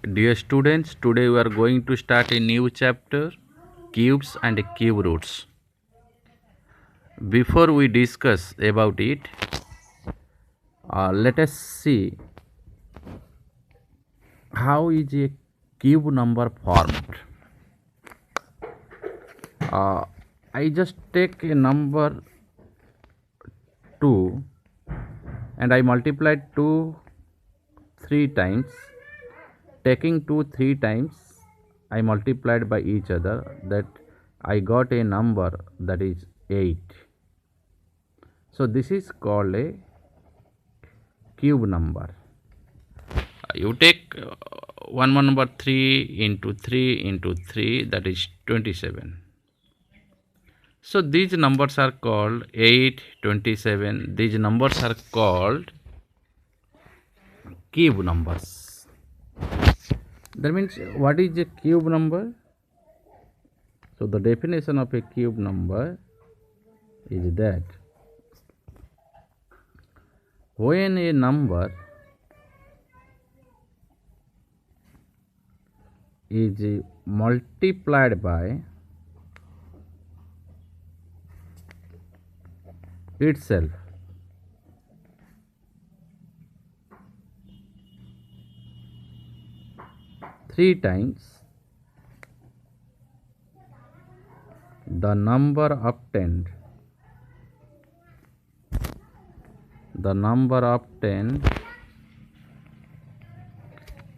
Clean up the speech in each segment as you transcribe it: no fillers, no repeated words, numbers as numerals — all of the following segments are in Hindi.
Dear students, today we are going to start a new chapter, cubes and cube roots. Before we discuss about it, let us see how is a cube number formed. I just take a number 2 and I multiplied 2 3 times. Taking 2 3 times, I multiplied by each other, that I got a number that is 8. So this is called a cube number. You take one more number 3 into 3 into 3, that is 27. So these numbers are called 8, 27. These numbers are called cube numbers. That means what is a cube number? So the definition of a cube number is that when a number is multiplied by itself, three times, the number obtained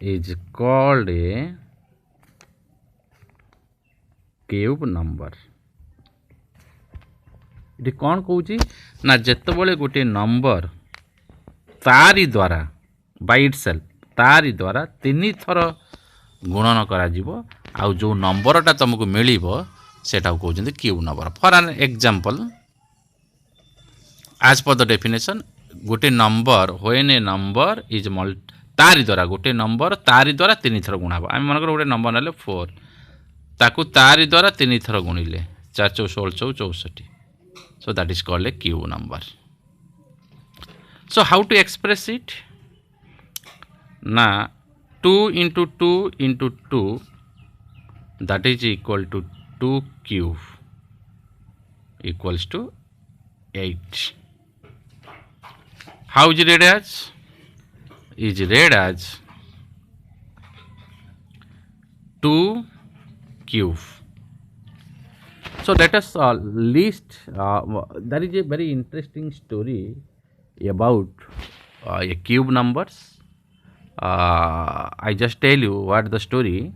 is called a cube number. ये कौन कहूँ ना जितेबाला गोटे नंबर तारी द्वारा बाय इटसेल्फ तारी द्वारा 3 थर गुणन करा जीवो आउ जो नंबरटा तुमको मिलिबो सेटा कहउछन्ती cube number. For an example, as per the definition, गोटे number when a number is तारी द्वारा गोटे नंबर तारी द्वारा 3 थर गुणाबो. आम मनकर गोटे नंबर नेले 4 ताकू तारी द्वारा 3 थर गुणिले 4 4 16 64. So that is called a cube number. So how to express it? Now 2 into 2 into 2, that is equal to 2 cube equals to 8. How is read as? Is read as 2 cube. So let us list. There is a very interesting story about a cube numbers. I just tell you what the story.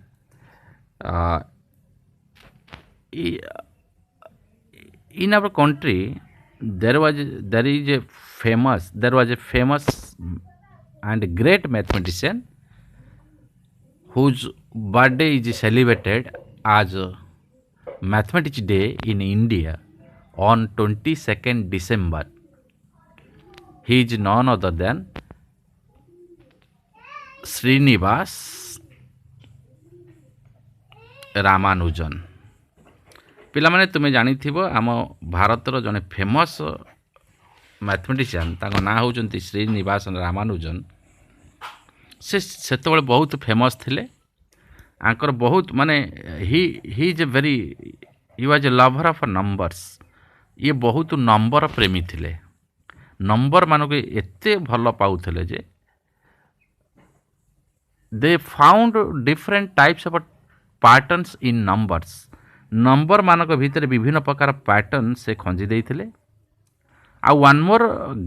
In our country, there was a famous and great mathematician whose birthday is celebrated as Mathematics Day in India on 22nd December. He is none other than Srinivas Ramanujan. पिलामाने तुम्हें जानी थिबो आम भारतर जने फेमस मैथमेटिशियन ताको ना होचंती श्रीनिवास रामानुजन. से सेतबेले बहुत फेमस थिले. आंकर बहुत माने he is a very he was a lover of numbers. ये बहुत नंबर प्रेमी थिले. नंबर मानको एते भल पाउथिले जे they found different types of patterns in numbers. Number मानक भितर विभिन्न प्रकार पैटर्न से खंजी देइथिले. आ one more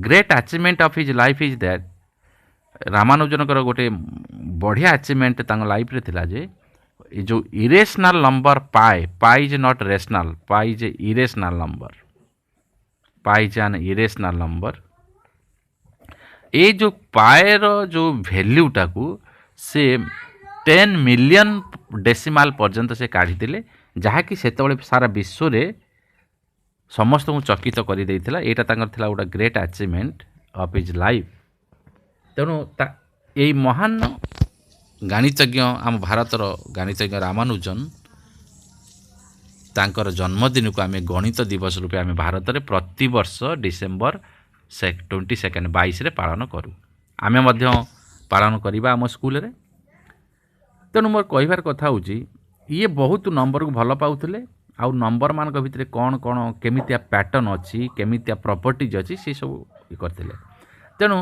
great achievement of his life is that Ramanujan गोटे बढ़िया अचीवमेंट तांग लाइफ रे थिला जे जो irrational number pi is not rational, pi is irrational number, pi is an irrational number. ए जो पाएर जो वैल्यूटा को से 10 मिलियन डेसिमाल पर्यंत से काढ़ी दिले, जहाँकि सेतबेले सारा विश्व रे समस्त को चकित कर देइथिला. एटा तांकर थिला गोटा great achievement of his life. तेणु यही महान गणितज्ञ आम भारतर गणितज्ञ रामानुजन तांकर जन्मदिन को आम गणित दिवस रूपे आम भारत में प्रति वर्ष डिसेम्बर 22 पालन करूँ. आम पालन करवा आम स्कूल रे. तेणु मोर कहबार कथा होची ये बहुत नंबर को भल पाउथिले आउ नंबर मान भितर कौन कौन केमितिया पैटर्न अच्छी केमितिया प्रॉपर्टीज अच्छी से सब ये करथिले। तेणु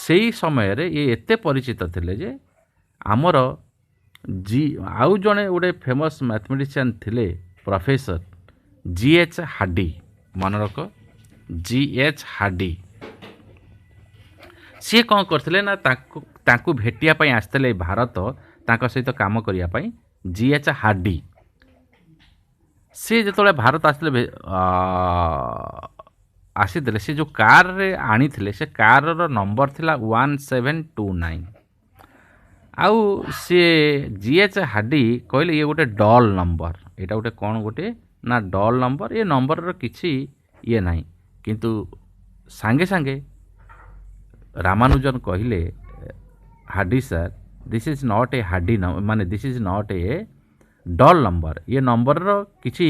से समय रे ये एते परिचित थिले जे आमर जी आउ जड़े गोटे फेमस मैथमेटिशियन थिले प्रोफेसर G.H. हार्डी मन रख G.H. हार्डी सी कौन करथिले ना ताकू भेटिया पई आस्ते भारत तांको सहित काम करिया पई G.H. हार्डी सी जो भारत आसीते सी जो कार रे आनी थिले से कार रो नंबर थिला 1729 आउ सी G.H. हार्डी कहले ये गोटे डल नंबर एटा गोटे कौन गोटे ना डल नंबर ये नंबर रो किछि ये नहीं किंतु सांगे सांगे रामानुजन कहले Hardy sir this is not a Hardy माने this is not a dull number ये नंबर रो किछि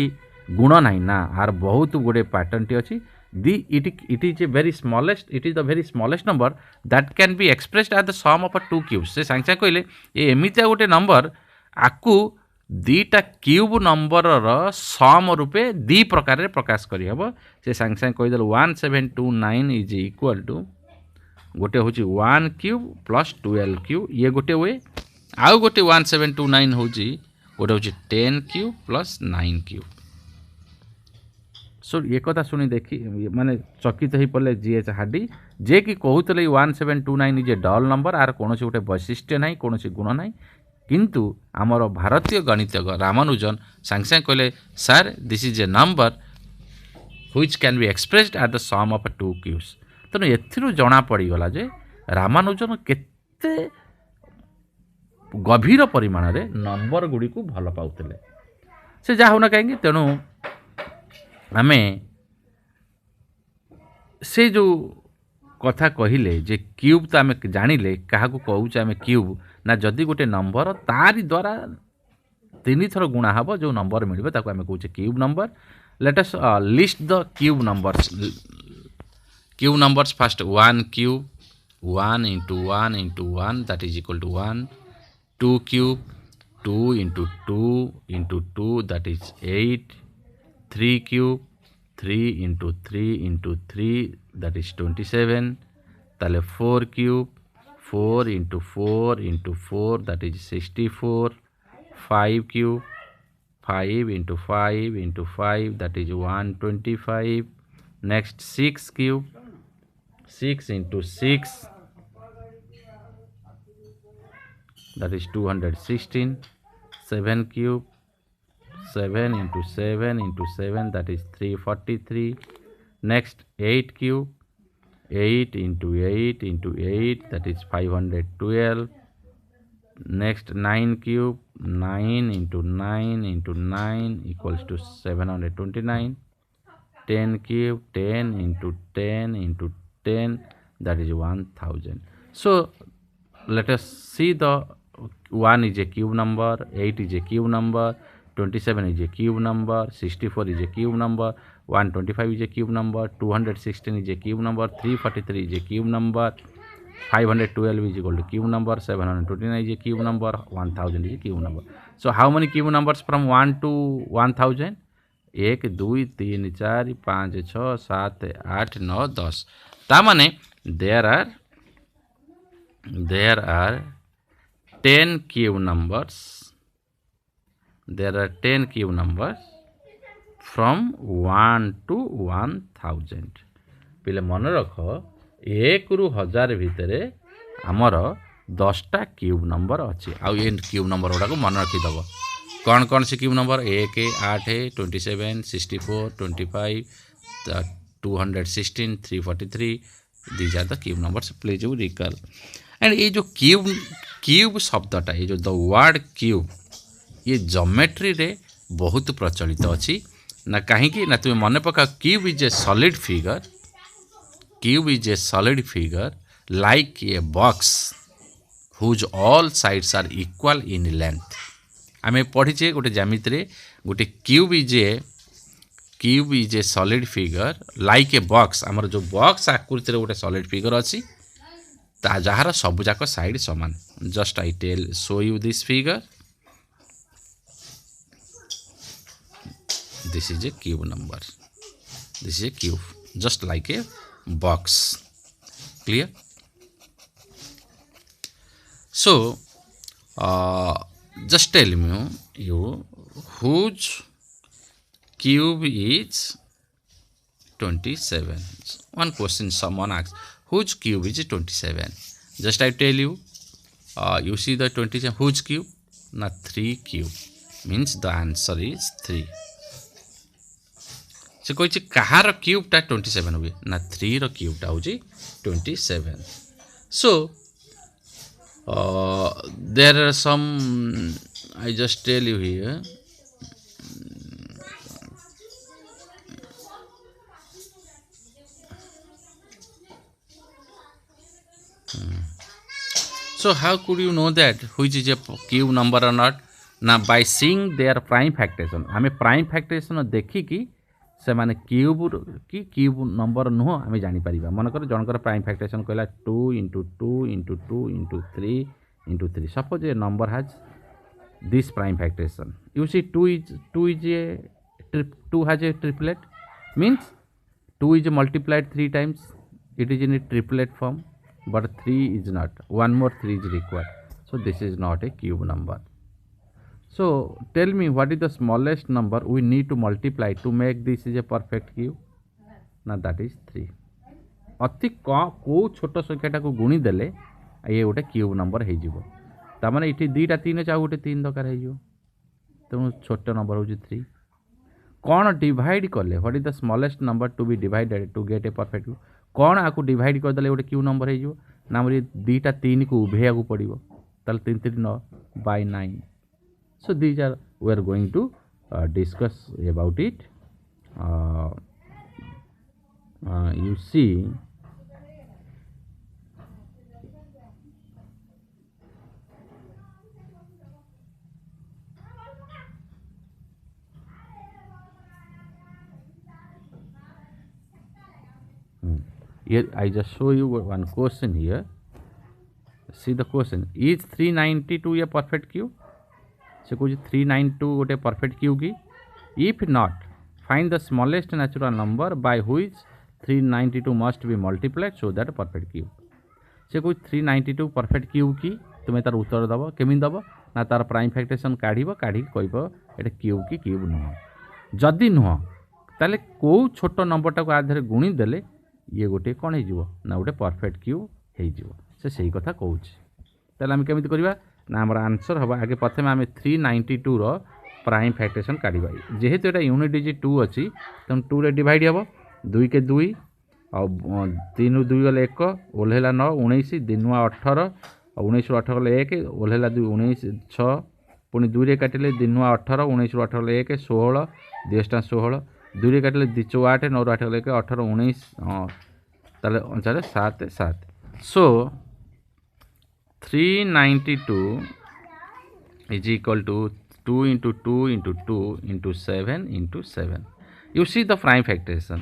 गुण नहीं ना आर बहुत गुड़े पैटर्न टी अच्छी it is a very smallest it is the very smallest number that can be expressed as the sum of two cubes से सांगे कहले ये एमितिया गोटे नंबर आकु दीटा क्यूब नंबर रो सम रूपे दी प्रकार रे प्रकाश करि हबो से सांगे कहिदल 1729 इज इक्वल टू गोटे होची 1 क्यूब प्लस 12 क्यूब ये गोटे वे आउ गोटे 1729 होची गोटे होची 10 क्यूब प्लस 9 क्यूब सो ये कथा शुणी देखी माने चकित हो पड़े G.H. हार्डी जे कि कहते 1729 इज ए डल नंबर आर कौन गोटे वैशिष्ट्य ना कौन गुण ना किंतु आमर भारतीय गणितज्ञ रामानुजन सांगे कहले sir this is a number which can be expressed at the sum of two cubes तेणु एथिरु जना पड़गला जे रामानुजन केते गभीर परिमाण रे नंबर गुड़ी को भल पाउथिले से जा होना कहीं तेणु आमे से जो कथा कहिले जे क्यूब तो आमे जानिले क्या कहूचे आमे क्यूब ना जदि गोटे नंबर तारी द्वारा 3 थर गुणा हबो जो नंबर मिलबे ताको आमे कहूचे cube number let us list the cube numbers first 1 cube 1 into 1 into 1 that is equal to 1 2 cube 2 into 2 into 2 that is 8 3 cube 3 into 3 into 3 that is 27 ताले 4 cube 4 into 4 into 4 that is 64 5 cube 5 into 5 into 5 that is 125 next 6 cube 6 into 6 that is 216 7 cube 7 into 7 into 7 that is 343 next 8 cube 8 into 8 into 8 that is 512 next 9 cube 9 into 9 into 9 equals to 729 10 cube 10 into 10 into 10 that is 1000 so let us see the 1 is a cube number 8 is a cube number 27 is a cube number 64 is a cube number 125 is a cube number 216 is a cube number 343 is a cube number 512 is equal to cube number 729 is a cube number 1000 is a cube number so how many cube numbers from 1 to 1000 1 2 3 4 5 6 7 8 9 10 ता माने there are 10 cube numbers there are 10 cube numbers from 1 to 1000 पिले मन रख 1 रु 1000 भितर आमर 10टा क्यूब नंबर अच्छी आउ ये क्यूब नंबर गुड़ा मन रखीदब कौन कौन से cube number 1 8 27 64 25 216 343 these are the cube numbers please you recall and ये जो क्यूब शब्दटा ये जो द वर्ड क्यूब ये ज्योमेट्री रे बहुत प्रचलित अच्छी ना कहीं ना तुम्हें मन पका cube is a solid figure like a box whose all sides are equal in length आम पढ़ीचे गोटे ज्यामिति रे गोटे cube is a solid figure like a box आमर जो बॉक्स आकृति रे गोटे सॉलिड फिगर अच्छी जार सबुजाक साइड समान just I tell show you this figure this is a cube number this is a cube just like a box clear so just tell me you whose cube is 27 one question someone asks whose cube is 27 just I tell you you see the 27 whose cube na 3 cube means the answer is 3 से कही कहार क्यूबटा 27 हुए ना 3 रो क्यूबटा हूँ 27 सो there are some I just tell you here so how could you know that which is a cube number or not ना by seeing their prime factorization आमे prime factorization देखी कि से माने क्यूब कि क्यूब नंबर नुह आमे जानी परिबा मनकर जनकर प्राइम फैक्टराइजेशन कहला 2 into 2 into 2 into 3 into 3 suppose a number has this prime factorization you see 2 is a 2 has a triplet means 2 is multiplied 3 times it is in a triplet form but 3 is not one more 3 is required so this is not a cube number so tell me what is the smallest number we need to multiply to make this is a perfect cube now that is 3 अति को छोट संख्याटा को गुणी देले ये गोटे क्यूब नंबर हो जीवो ता माने इठी दीटा 3 चाउ गोटे 3 दरकार हो जीवो तेणु छोट नंबर हो 3 कौन डिवाइड कले what is the smallest number to be divided to get a perfect cube कौन आकु डिवाइड कर देले गोटे क्यूब नंबर हो जीवो ना हमरे दीटा 3 को उभेया को पड़िबो ताल 3 3 9 by 9 so these are we are going to discuss about it you see here I just show you one question here see the question is 392 a perfect cube से कुछ 392 गोटे परफेक्ट क्यूब की if not find the smallest natural number by which 392 must be multiplied so that perfect cube से कुछ 392 परफेक्ट क्यूब की तुम्हें तार उत्तर दब केमी दब ना तार प्राइम फैक्टरेशन काढ़ काढ़ी कह ये क्यूब की क्यूब नुह जदि नुह ताले कौ छोट नंबरटा को आधार गुणी देले ये गोटे कौन हो ना गोटे परफेक्ट क्यूब हो से कथा कहूँ ताले आम केमी करवा ना आम आंसर हम आगे प्रथम आम 392 रो प्राइम फैक्टरेशन काढ़ा जेहेतु यहाँ यूनिट डिजिट 2 अच्छी तेणु 2 रे डिवाइड हम 2 के 2 आ 3 2 गले 1 ओल्हेला 9 19 2 9 18 19 18 गले 1 ओल्हेला 2 19 6 पुणी 2 रे काटिले 2 9 18 19 18 गले 1 16 2 16 2 रे काटिले 2 4 8 9 8 गले 1 18 19 ताले अनुसार 7 7 सो 392 is equal to 2 into 2 into 2 into 7 into 7 you see the prime factorization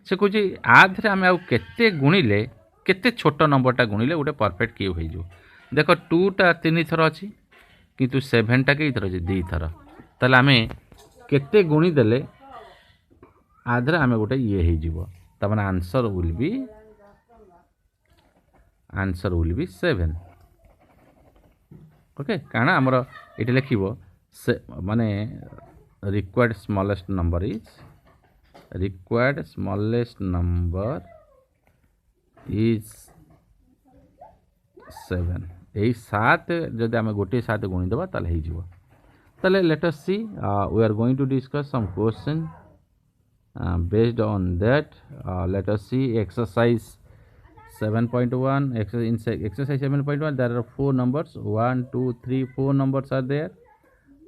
से कुछ आधे आम आते गुणिले केते छोट नंबरटा गुणिले गोटे परफेक्ट क्यूब हो देख 2टा 3 थर अच्छी किंतु 7टा कई थर अच्छी 2 थर ताले आम केते गुणी देले आधे आम गोटे ये हो तमाने आंसर विल बी 7 ओके कारण आमर ये लिख माने required smallest number is is 7 यही 7 जदि आम गोटे 7 गुणीदेवा ताले ताले let us see we are going to discuss some question based on that let us see exercise 7.1 exercise 7.1 there are 4 numbers 1 2 3 4 numbers are there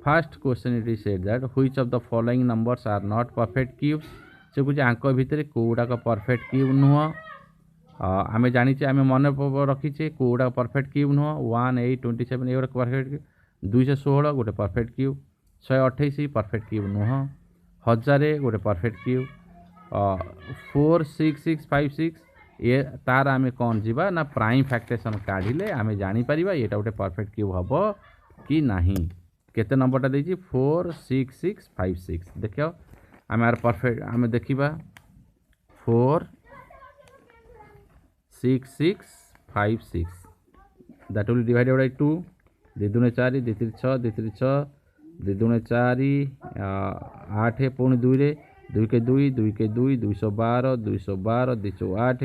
first question it is said that which of the following numbers are not perfect cubes से कुछ आंक भितर कोडाक परफेक्ट क्यूब नुह आमे जानी आमे मन रखीचे कोडाक परफेक्ट क्यूब नुह 1 8 27 ये परफेक्ट क्यूब 216 गोटे परफेक्ट क्यूब 128 परफेक्ट क्यूब नुह 1000 गोटे परफेक्ट क्यूब 4 6 6 5 6 ये तार आम कौन जीवा ना प्राइम फैक्टरेशन काढ़िले आम जापर ये गोटे परफेक्ट क्यूब हम कि नहीं। केते नंबरटा देछि 4 6 6 5 6 देखियो आम यार परफेक्ट आम देखा 4 6 6 5 6 दैट विल डिवाइडेड बाय 2 2 दूने 4 2 3 6 2 3 6 2 दूने 4 8 पुणी 2 रे 2 के 2 2 के 2 212 212 208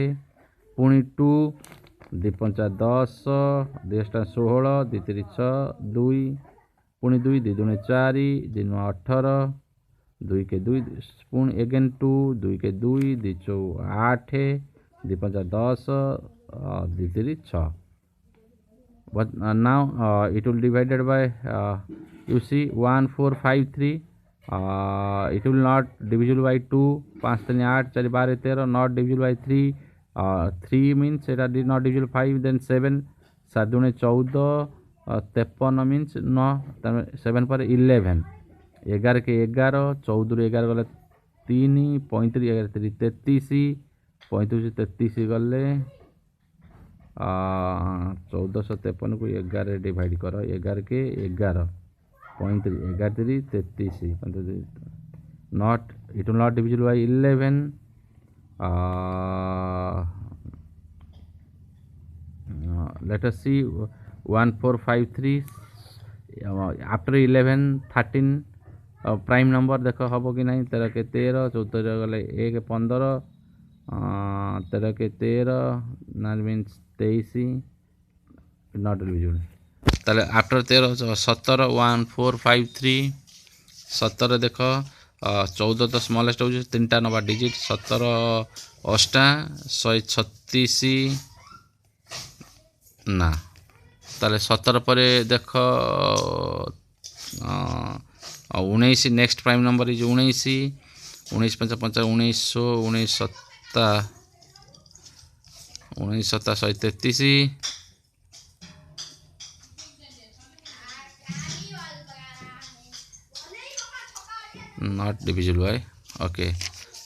पुणी 2 2 5 10 2 16 2 3 6 2 पुणी 2 2 दूने 4 2 9 18 2 के 2 पुणी अगेन 2 2 के 2 2 8 2 5 10 2 3 6 but now it will divided by you see 1 4 5 3 it will not divisible by 2 5 3 8 4 12 13 not divisible by 3 3 means it did not divisible 5 then 7 7 दूने 14 53 means 9 7 पर 11 11 के 11 14 11 गले 3 35 11 3 33 35 33 गले 1453 को 11 डिवाइड करो 11 के 11 35 11 3 33 not it will not divisible by 11 let us see 1453 after 11 13 prime number देख हम कि नहीं 13 के 13 14 गले 1 15 13 के 13 9 मीन्स 23 नॉट डिविजिबल ताले आफ्टर 13 17 1 4 5 3 17 देख 14 तो स्मॉलेस्ट हो 3टा नंबर डिजिट 17 8 136 ना ताले 17 पर देख 19 next prime number is 19 19 5 5 1900 19 7 19 7 133 not divisible bye okay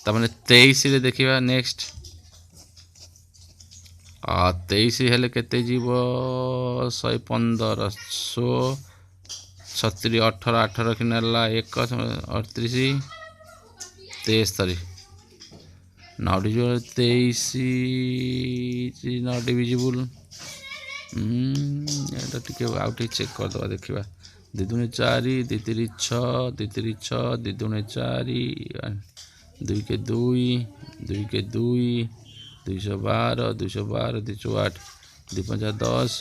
तमाने 23 रे देखिबा नेक्स्ट 23 हेले केते जीव 115 100 36 18 18 कि नेला 1 38 43 नॉट डिविजिबल 23 नॉट डिविजिबल एटा टिके आउट चेक कर दबा देखिबा 2 दूने 4 2 3 6 2 3 6 2 दूने 4 2 के 2 2 के 2 212 212 208 2 5 10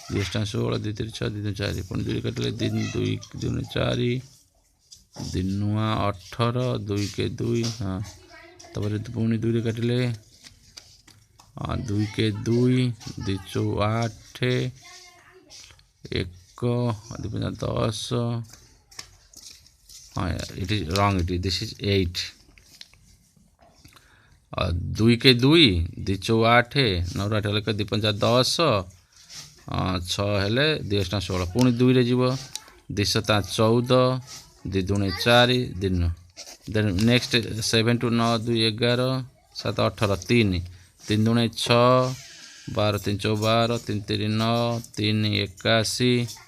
2 16 2 3 6 2 4 पुणी 2 कटले 2 दूने 4 2 नुआ 18 2 के 2 हाँ तब पुणी 2 कटले 2 के 2 2 8 1 2 5 10 हाँ it is wrong it is this is 8 2 के 2 2 8 9 8 हेल्ले 2 5 10 6 हेल्ले 2 16 पुणी 2 रे जीव 2 7 14 2 दूने 4 दिन देन नेक्स्ट 7 टू 9 2 11 7 18 3 3 दूने 6 12 3 12 3 3 9 3 81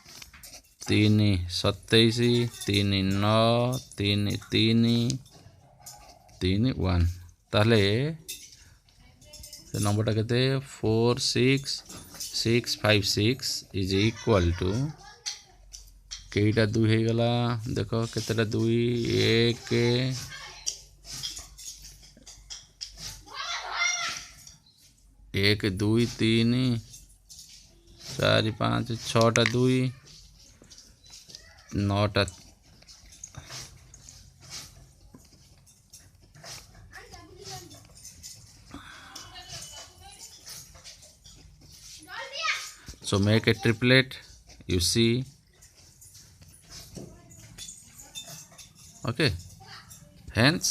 3 27 3 9 3 3 3 1 ताले नंबरटा केते 4 6 6 5 6 इज इक्वल टू केईटा 2 हो गला देख केतेटा 2 1 1 2 3 4 5 6टा 2 9टा so make a triplet you see okay hence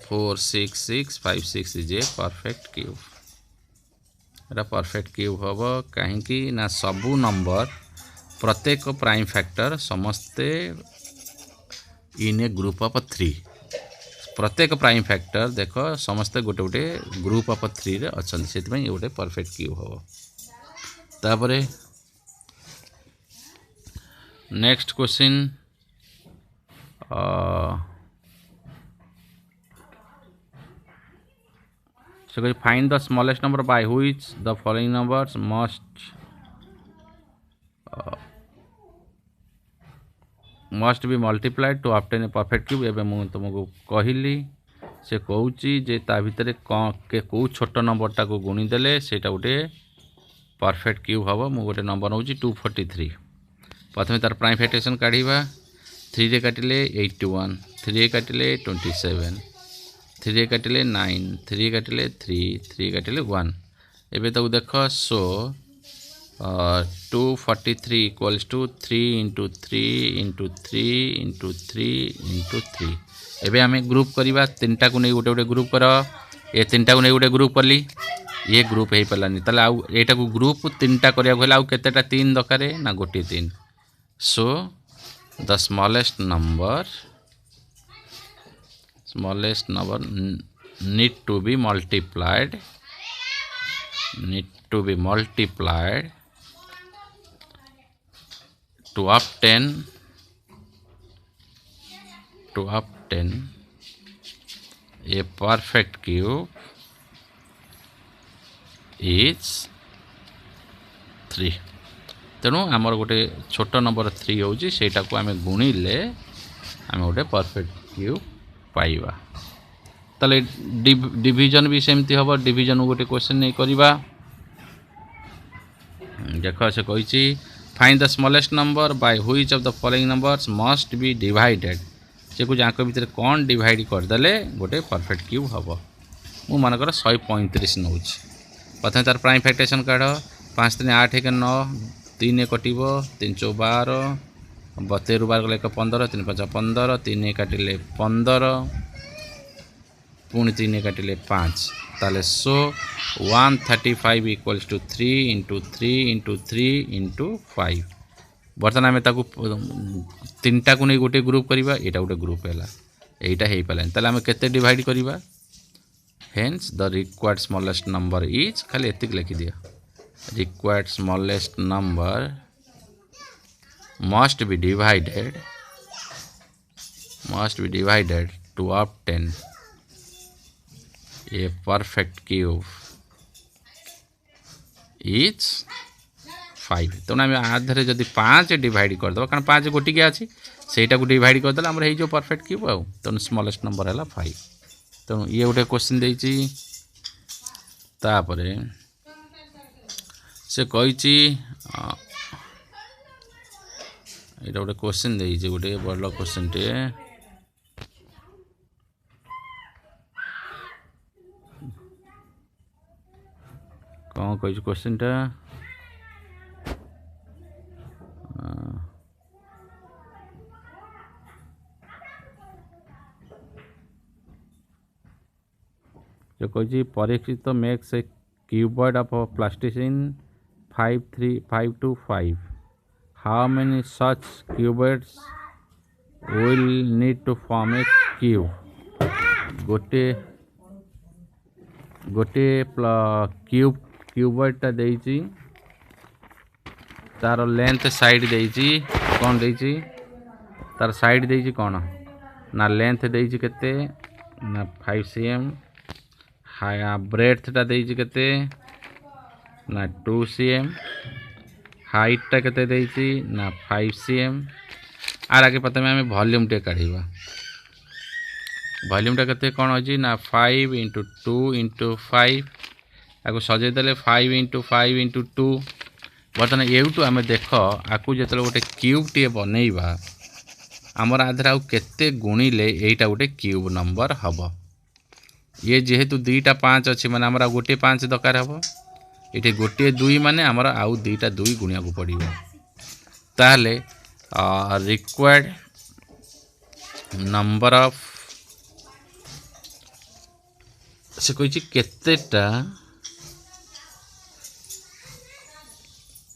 4 6 6 5 6 is a perfect cube Etah perfect cube हम कहीं ना सबू नंबर प्रत्येक प्राइम फैक्टर समस्ते इन ए ग्रुप ऑफ 3 प्रत्येक प्राइम फैक्टर देख समस्ते गोटे गोटे ग्रुप ऑफ 3 रे अच्छा से गोटे परफेक्ट क्यूब हम। तापरे next question so find the smallest number by which the following numbers must be multiplied to obtain a perfect cube। एबे मु तुमको कहली से कहूची जे ता भितर के को छोट नंबरटा को गुणी देले सेटा गोटे परफेक्ट क्यूब हम। मु गोटे नंबर होची 243। प्रथम तार प्राइम फैक्टरेशन काढ़ीबा 3 रे काटिले 81, 3 रे काटिले 27, 3 रे काटिले 9, 3 रे काटिले 3, 3 काटिले 1। एबे ताको देख so 243 equals to 3 into 3 into 3 into 3 into 3। एबे आमे ग्रुप करवा 3टा को नहीं गोटे गोटे ग्रुप कर। ये 3टा को नहीं गोटे ग्रुप करली ये ग्रुप हो पारानी ताले आउ एटा को ग्रुप 3टा करिया कहले आउ केतेटा 3 दरकार ना गोटे 3। So the smallest number need to be multiplied to obtain a perfect cube is 3। तेणु आमर गोटे छोट नंबर 3 होची सेटा को आमे गुणिले आमे गोटे परफेक्ट क्यूब पाइबा। ताले डिवीजन भी सेमती हम। डिवीजन गोटे क्वेश्चन नहीं करवा देख से कही find the smallest number by which of the following numbers must be divided. से कुछ आंक भितर कौन डिवाइड करदेले गोटे परफेक्ट क्यूब हम। मु मानकर 135 नौ। प्रथम तार प्राइम फैक्टरेशन काढ़ 5 3 8 1 9 3 कटिब 3 4 12 72 12 गले 15 3 5 15 3 काटिले 15 पुणी 3 काटिले 5 ताले so 135 equals to 3 into 3 into 3 into 5। बर्तमान आम ताकू 3टा को नहीं गोटे ग्रुप करवा एटा गोटे ग्रुप है एटा हो पारानी ताले आम केते डिवाइड करवा। Hence the required smallest number is खाली एतिक लिखि दिया required smallest number must be divided to obtain a perfect cube is 5। तेना आम आधे जदि 5 डिवाइड करदे कारण 5 गोटिके अच्छी सेटा को डिवाइड करदे आम हो परफेक्ट क्यूब आउ तेणु स्मॉलेस्ट नंबर है 5। तेणु ये गोटे क्वेश्चन देछि तापरे से कही এটা গোটে কোশ্চেন ଦେଇଛି गोटे बड़ क्वेश्चन टे कौन कही क्वेश्चन टा जो कही Parikshit makes a cuboid of plasticine 5 How many such cuboids will need to form a cube? गोटे क्यूबॉइड टा देइची तार लेंथ साइड देइची कौन देइची तार साइड देइची कौन ना लेंथ देइची केते ना 5 cm हाया ब्रेथ टा देइची केते ना 2 cm हाइट टा केते देइची ना 5 cm। आर आगे पता में आम वॉल्यूम टे काढ़ा वॉल्यूम टा केते कौन अच्छी ना 5 इंटू 2 इंटू 5 आपको सजेदेले 5 इंटू 5 इंटू 2। बर्तमान एवटू आम देख आपको जो गोटे क्यूब टे बनइबा आमर आधर आउ केते गुणिले एटा गोटे क्यूब नंबर हम। ये जेहेतु 2टा 5 अच्छी माने आमर गोटे 5 दरकार हम ये गोटे 2 माने आमर आउ 2टा 2 गुणिया को पड़ो ताले रिक्वायर्ड नंबर ऑफ से कही केतेटा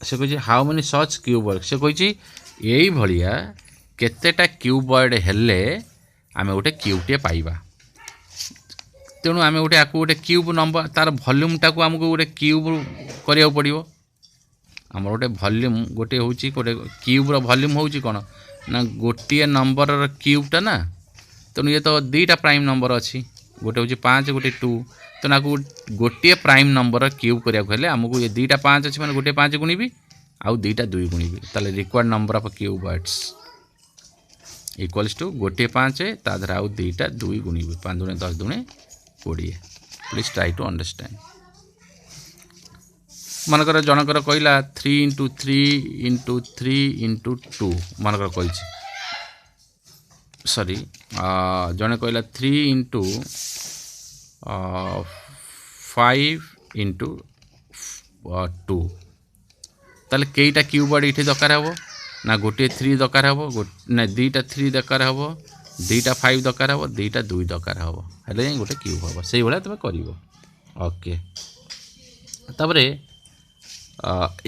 से कही हाउ मेनी सच क्यूबॉइड से कही यही भाया केतेटा क्यूबॉइड हेले आमे गोटे क्यूबटे पाइबा तेणु आम गोटे या गोटे क्यूब नंबर तार भल्यूमटा को आमको गोटे क्यूब करिया पड़ो आम गोटे भल्यूम गोटे हूँ गोटे क्यूब्र भल्यूम हूँ कौन ना गोटे नंबर क्यूबटा ना तेणु ये तो दुईटा प्राइम नंबर अच्छी गोटे हूँ 5 गोटे 2 तेणु आपको गोटे प्राइम नंबर क्यूब कराया आमको ये दुईटा 5 अच्छी मैंने गोटे 5 गुणिबी आउ दुईटा 2 गुणिबी ताले required number of cuboids equals to गोटे 5 ताधर आउ दुईटा 2 गुणिबी 5 दूने 10 दूने 20 प्लीज ट्राई टू अंडरस्टैंड मनकर जनकर कहला 3 इंटू 3 इंटू 3 इंटू 2 मनकर कही सॉरी जने कहला 3 इंटू 5 इंटू 2 ताले कईटा क्यूबर्ड ये दरकार हे ना गोटे 3 दरकार हे ना दुईटा 3 दरकार हे दुईटा 5 दरकार हे दुईटा 2 दरकार हे गोटे क्यूब हम से भाया तुम कर ओके तापरे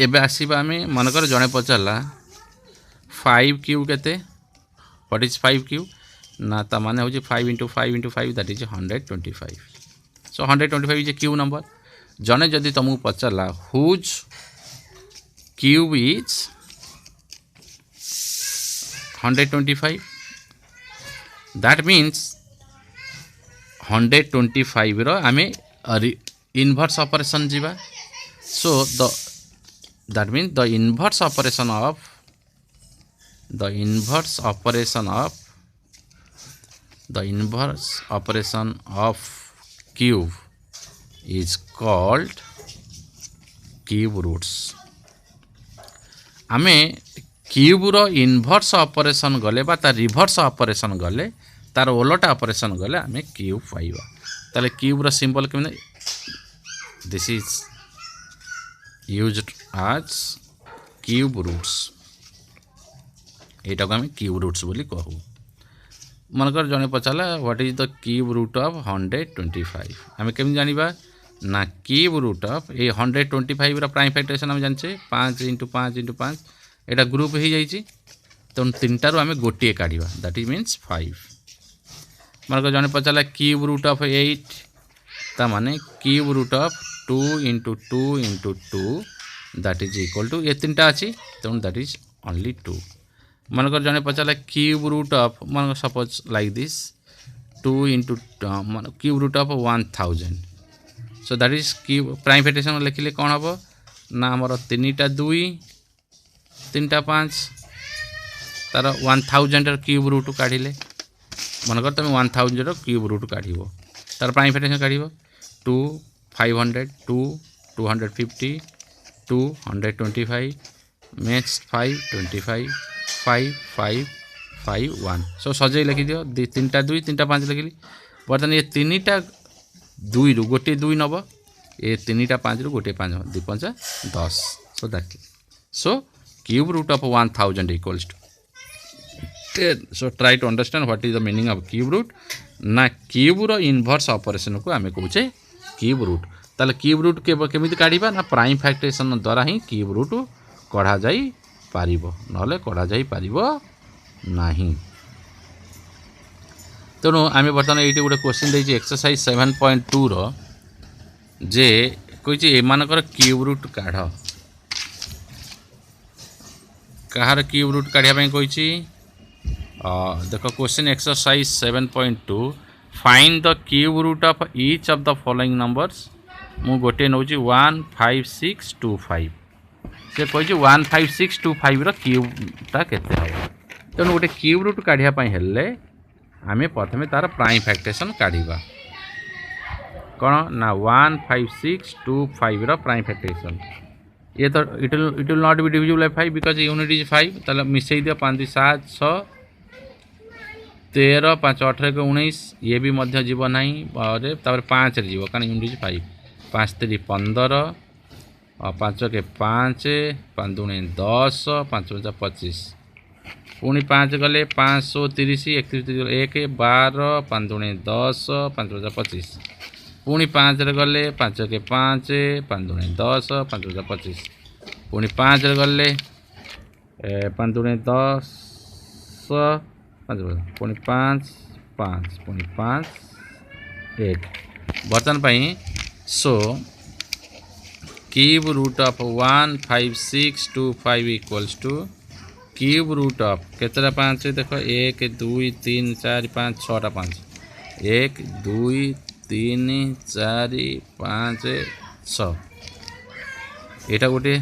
एबे आसीबा आमे मनकर जने पचारला 5 क्यूब केते व्हाट इज 5 क्यूब ना ता माने हो 5 into 5 into 5 that is 125 so 125 is a cube number जने जदि तुमको पचारला whose cube is 125 that means 125 रो आमे इनवर्स ऑपरेशन जीवा so that means the inverse operation of cube is called cube roots आमे क्यूब रो इनवर्स ऑपरेशन गले बा तार रिवर्स ऑपरेशन गले तार ओलटा ऑपरेशन गले आमे क्यूब पाइबा ताले क्यूब रो सिंबल केमने this is used as cube roots एटा को हम क्यूब रूट्स बोली कहू मनकर जने पचाला what is the cube root of 125 आम केमी जानिबा ना क्यूब रूट ऑफ ए 125 रा प्राइम फैक्टरेशन हम जानचे 5 इंटू 5 इंटू 5 एटा ग्रुप हो जाइए तेणु 3 टारू आम गोटे काढ़ा दैट इज मीन्स 5 मनकर जने पचाला क्यूब रूट ऑफ 8 ता माने cube root of 2 into 2 into 2 that is equal to ये 3टा अच्छी तेणु दैट इज ओनली 2 मनकर जने पचारा क्यूब रूट ऑफ मन suppose like this 2 into cube root of 1000 so that is cube prime factorisation लिखिले कौन हम ना आमर 3टा 2 3टा 5 तार 1000 क्यूब रूट काढ़िले मनकर तुम 1000 क्यूब रूट काढ़ तार प्राइम फैक्टरेशन काढ़ 2 500 2 250 2 125 मैक्स 5 25 5 5 5 1 सो सजे लिखि दियो 3टा 2 3टा 5 लिखिली बर्तमान ये 3टा 2 रु गोटे 2 नब ये 3टा 5 रु गोटे 5 2 5 10 so that so cube root of 1000 equals to 10 so try to understand what is the meaning of cube root ना क्यूब रो इनवर्स ऑपरेशन को आमे कहूचे क्यूब रूट ताले क्यूब रूट के केमिति काढ़िबा ना प्राइम फैक्टरेशन द्वारा ही क्यूब रूट कढ़ा जाई पारिबो नले कढ़ा जाई पारिबो नाही तेणु आमे बर्तमान ये गोटे क्वेश्चन देछि एक्सरसाइज 7.2 रो जे कहिछि एमानकर क्यूब रूट काढ़ कहार क्यूब रूट काढ़िया पई कहिछि देखो question exercise 7.2 find the cube root of each of the following numbers मु गोटे नौ 15625 से कही 15625 रो क्यूबटा केते हम तेणु गोटे क्यूब रूट काढ़िया पई हेले आमे प्रथमे तार प्राइम फैक्टरेशन काढ़िबा कौन ना 15625 रो प्राइम फैक्टरेशन ये तो it will not be divisible by 5 because unit is 5 ताले मिसई दियो 5 7 6 13 5 18 19 ये भी मध्य जीव ना और 5 जीव कारण यूनिट इज 5 5 3 15 5 के 5 5 दूने 10 5 25 पुणी 5 गले 530 1 12 5 दूने 10 5 25 पुणी 5 गले 5 के 5 5 दूने 10 5 25 पुणी 5 गले 5 दूने 10 5 पुणी 5 5 पुणी 5 1 बर्तन पाई so cube root of 15625 equals to cube root of केतटा 5 देख 1 2 3 4 5 6टा 5 1 2 3 4 5 6 एटा गोटे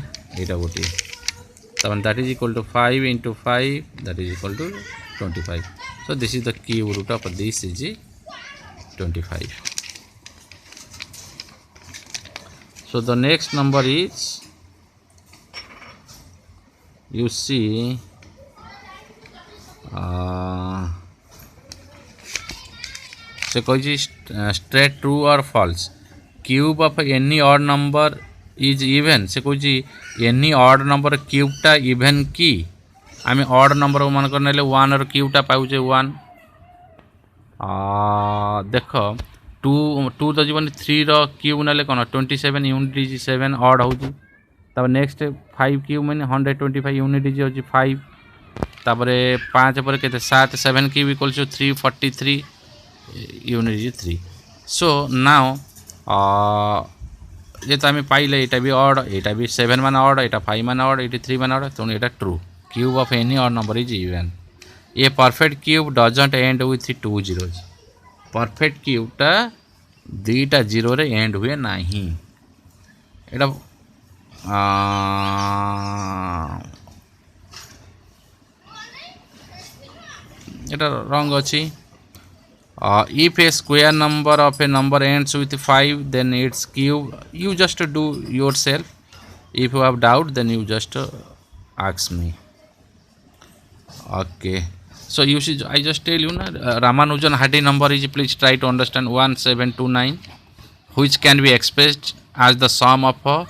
that is equal to 5 into 5 that is equal to 25. So this is the cube root of this is 25. So the next number is you see so straight true or false cube of any odd number is even से कौन एनी ऑड नंबर क्यूबटा इवेन की आम ऑड नंबर मान कर नेले 1 रो क्यूबटा पाउचे 1 देख 2 तो जीवन 3 रो क्यूब नेले कौन 27 यूनिट इज 7 ऑड हो तब नेक्स्ट 5 क्यूब मैंने 125 यूनिट इज होची 5 तापरे 5 पर केते 7 7 cube equals to 343 unit is 3 so now ये तो आम पाइले यहाँ भी ऑड यहाँ भी 7 मान ऑड यहाँ 5 मान ऑड ये 3 मान ऑड तो यहाँ true cube of any odd number is even ये perfect cube doesn't end with 2 zeros perfect क्यूबटा 2टा जीरो रे एंड हुए नहीं एटा एटा रंग अच्छी if a square number of a number ends with 5 then its cube you just do yourself if you have doubt then you just ask me okay so you see I just tell you na Ramanujan Hardy number is please try to understand 1729 which can be expressed as the sum of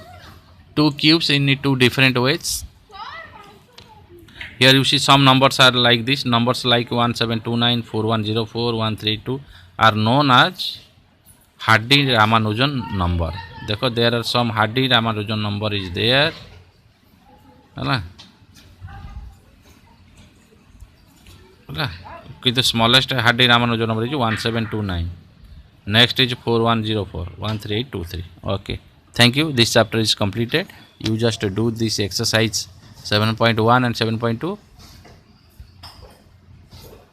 two cubes in two different ways. Here you see some numbers are like this numbers like 1729 4104 132 are known as Hardy Ramanujan number देखो there are some Hardy Ramanujan number is there है ना कि the smallest Hardy Ramanujan number is 1729 next is 4104 13823 okay thank you this chapter is completed you just do this exercise 7.1 and 7.2